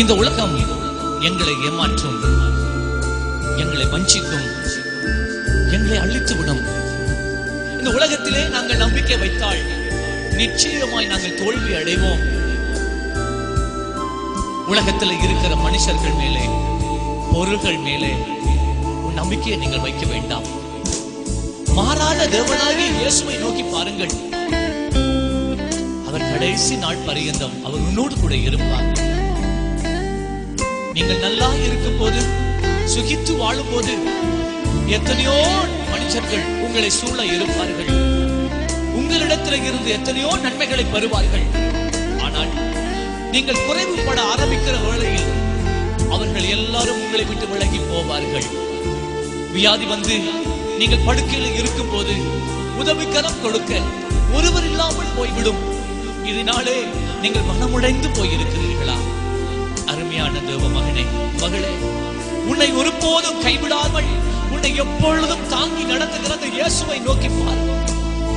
இந்த உலகம் எங்களை ஏமாற்றும், எங்களை வஞ்சிக்கும், எங்களை அழித்துவிடும். இந்த உலகத்திலே நாங்கள் நம்பிக்கை வைத்தால் நிச்சயமாய் நாங்கள் தோல்வி அடைவோம். உலகத்தில் இருக்கிற மனுஷர்கள் மேலே, பொருள்கள் மேலே நம்பிக்கையை நீங்கள் வைக்க வேண்டாம். மாறாத தேவனாகிய இயேசுவை நோக்கி பாருங்கள். அவர் கடைசி நாள் பரியந்தம் அவர் உன்னோடு கூட இருப்பார். நீங்கள் நல்லா இருக்கும் போது, சுகித்து வாழும் போது எத்தனையோ மனுஷர்கள் உங்களை சூழ இருப்பார்கள். உங்களிடத்தில் இருந்து எத்தனையோ நன்மைகளை பெறுவார்கள். ஆனால் நீங்கள் குறைவுபட ஆரம்பிக்கிற வேளையில் அவர்கள் எல்லாரும் உங்களை விட்டு விலகி போவார்கள். வியாதி வந்து நீங்கள் படுக்கையில் இருக்கும் போது உதவிக்கரம் கொடுக்க ஒருவர் இல்லாமல் போய்விடும். இதனாலே நீங்கள் மனமுடைந்து போயிருக்கிறீர்களா? அருமையான தேவ மகனே, மகளே, உன்னை ஒருபோதும் கைவிடாமல் உன்னை எப்பொழுதும் தாங்கி நடத்துகிறது இயேசுவை நோக்கி பார்.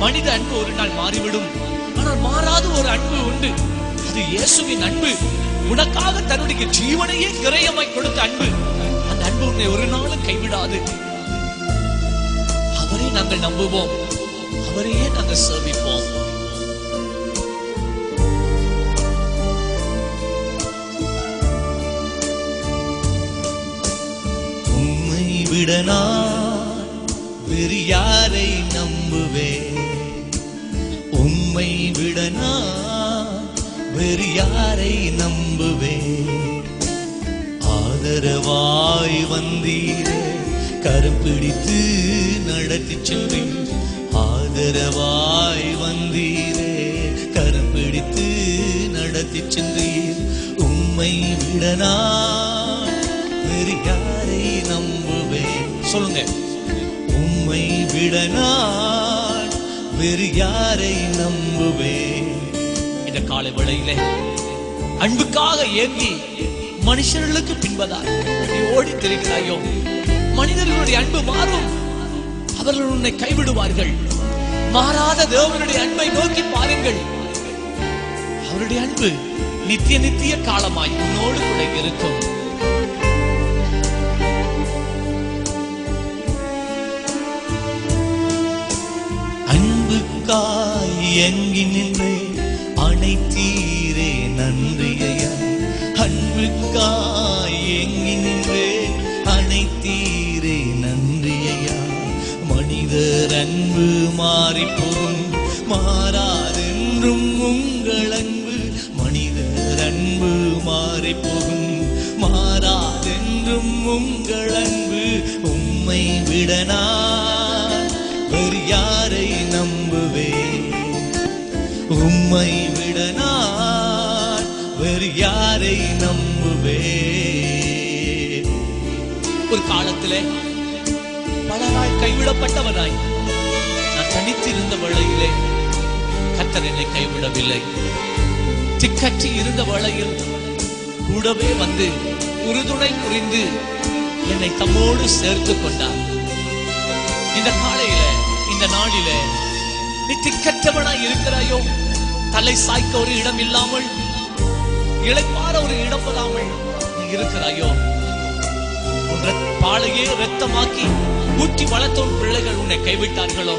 மனித அன்பு ஒரு நாள் மாறிவிடும். ஆனால் மாறாத ஒரு அன்பு உண்டு. அது இயேசுவின் அன்பு. உனக்காக தன்னுடைய ஜீவனையே கிரயமாய் கொடுத்த அன்பு. அந்த அன்பு உன்னை ஒரு நாளும் கைவிடாது. அவரே நாங்கள் நம்புவோம், அவரையே நாங்கள் சேவிப்போம். உம்மை விட நான் வேறு யாரை நம்புவேன்? உம்மை விட நான் வேறு யாரை நம்புவேன்? ஆதரவாய் வந்தீரே, கரம் பிடித்து நடத்தி சென்றீர். ஆதரவாய் வந்தீரே, கரம் பிடித்து நடத்தி சென்றீர். உம்மை விட நான் வேறு யாரை நம்புவேன்? சொல்லுங்க. உம்மை விட நான் வேறு யாரை நம்புவேன்? இந்த காலை வேளையிலே அன்புக்காக ஏங்கி மனுஷர்களுக்கு பின்பதாக நீ ஓடி திரிகிறாயோ? மனிதர்களுடைய அன்பு மாறும், அவர்கள் உன்னை கைவிடுவார்கள். மாறாத தேவனுடைய அன்பை நோக்கி பாருங்கள். அவருடைய அன்பு நித்திய நித்திய காலமாய் உன்னோடு கூட இருக்கும். அன்புக்காய் ஏங்கி நின்றே அனைத்தீரே நன்றியா. அன்புக்காய் ஏங்கி நின்றே அனைத்தீரே நன்றியா. மனிதர் அன்பு மாறிப்போம், மாறாதென்றும் உங்கள் அன்பு. மனிதர் அன்பு மாறிப்போகும், மாறாதென்றும் உங்கள் அன்பு. உம்மை விட நான் வேறு யாரை நம்புவேன்? உம்மை விட நான் வேறு யாரை நம்புவேன்? ஒரு காலத்திலே பலராய் கைவிடப்பட்டவனாய் நான் தனித்திருந்த வேளையிலே கர்த்தர் என்னை கைவிடவில்லை. திக்கற்றி இருந்த வேளையில் கூடவே வந்து உறுதுணை புரிந்து என்னை தம்மோடு சேர்த்து கொண்டார். இந்த காலையில, இந்த நாளிலே நீ திக்கற்றவனாய் இருக்கிறாயோ? தலை சாய்க்க ஒரு இடம் இல்லாமல், இளைப்பாற ஒரு இடம் இல்லாமல் நீ இருக்கிறாயோ? பாலையே ரத்தமாக்கி ஊற்றி வளர்த்த உன் பிள்ளைகள் உன்னை கைவிட்டார்களோ?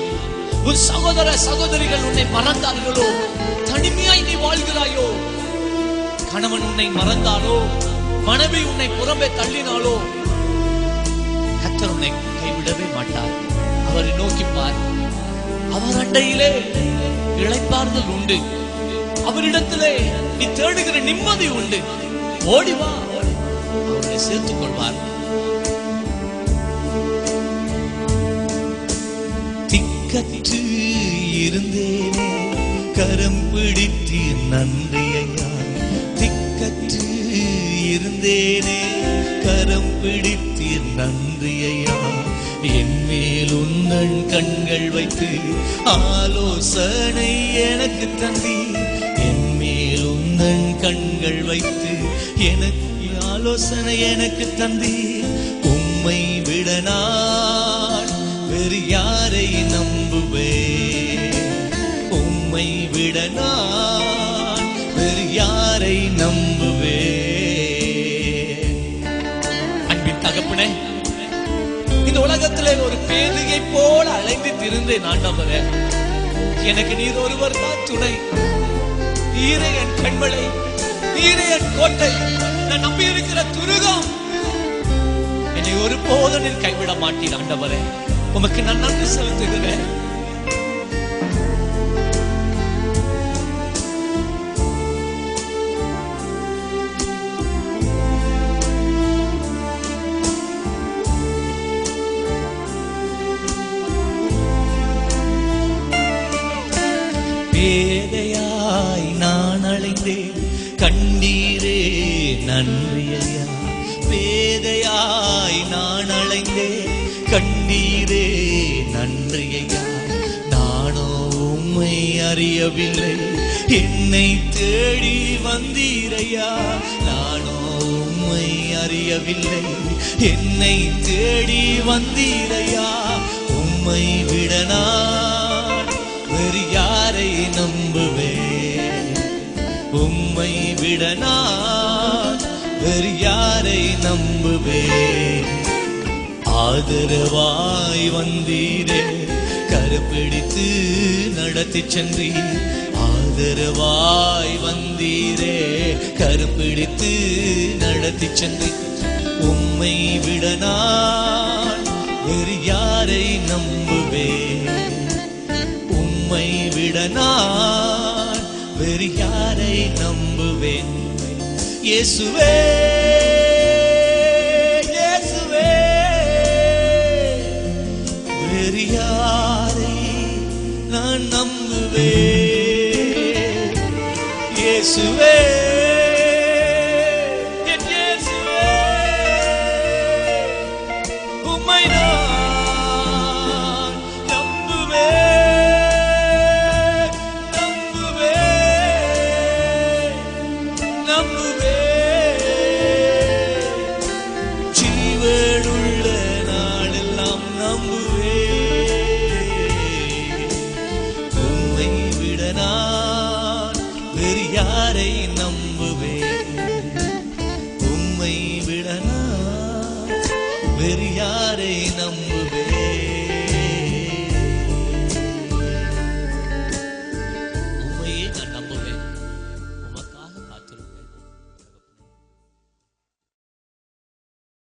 உன் சகோதர சகோதரிகள் உன்னை மறந்தார்களோ? தனிமையாய் நீ வாழ்கிறாயோ? கணவன் உன்னை மறந்தாலோ, மனைவி உன்னை புறம்பே தள்ளினாலோ, கர்த்தர் உன்னை கைவிடவே மாட்டார். அவரை நோக்கி பார். அவர் அண்டையிலே இளைப்பாறுதல் உண்டு. அவரிடத்திலே நீ தேடுகிற நிம்மதி உண்டு. ஓடிவா, அவரை சேர்த்துக் கொள்வார். திக்கற்று இருந்தேனே, கரம் பிடித்தீர் நன்றியா. திக்கற்று இருந்தேனே, கரம் பிடித்தீர் நன்றியா. என் மேல் உன்னன் கண்கள் வைத்து ஆலோசனை எனக்கு தந்தீர். என் மேல் உன்னன் கண்கள் வைத்து எனக்கு ஆலோசனை எனக்கு தந்தீர். உம்மை விட நான் வேறு யாரை நம்புவேன்? உம்மை விட நான் வேறு யாரை நம்புவேன்? உலகத்திலே ஒரு பேதையை போல அலைந்து திரிந்தேன் ஆண்டவரே. எனக்கு நீர் ஒருவர் தான் துணை. நீரே என் கண்மலை, நீரே என் கோட்டை, நான் நம்பி இருக்கிற துருகம். என்னை ஒருபோதும் நீர் கைவிட மாட்டீர் ஆண்டவரே. உமக்கு நான் நன்றி செலுத்துகிறேன். பேதையாய் நான் அழைந்தேன், கண்டீரே நன்றி ஐயா. பேதையாய் நான் அழைந்தேன், கண்டீரே நன்றி ஐயா. நானோ உம்மை அறியவில்லை, என்னை தேடி வந்தீரையா. நானோ உம்மை அறியவில்லை, என்னை தேடி வந்தீரையா. உம்மை விட நான் வேறு யாரை நம்புவேன்? உம்மை விட நான் வேறு யாரை நம்புவேன்? ஆதரவாய் வந்தீரே, கரப்பிடித்து நடத்தி சென்றீர். ஆதரவாய் வந்தீரே, கரப்பிடித்து நடத்தி சென்றீர். உம்மை விட நான் வேறு யாரை நம்புவேன்? உம்மை விட நான் வேறு யாரை நம்புவேன்? இயேசுவே, இயேசுவே, வேறு யாரை நான் நம்புவேன்? இயேசுவே,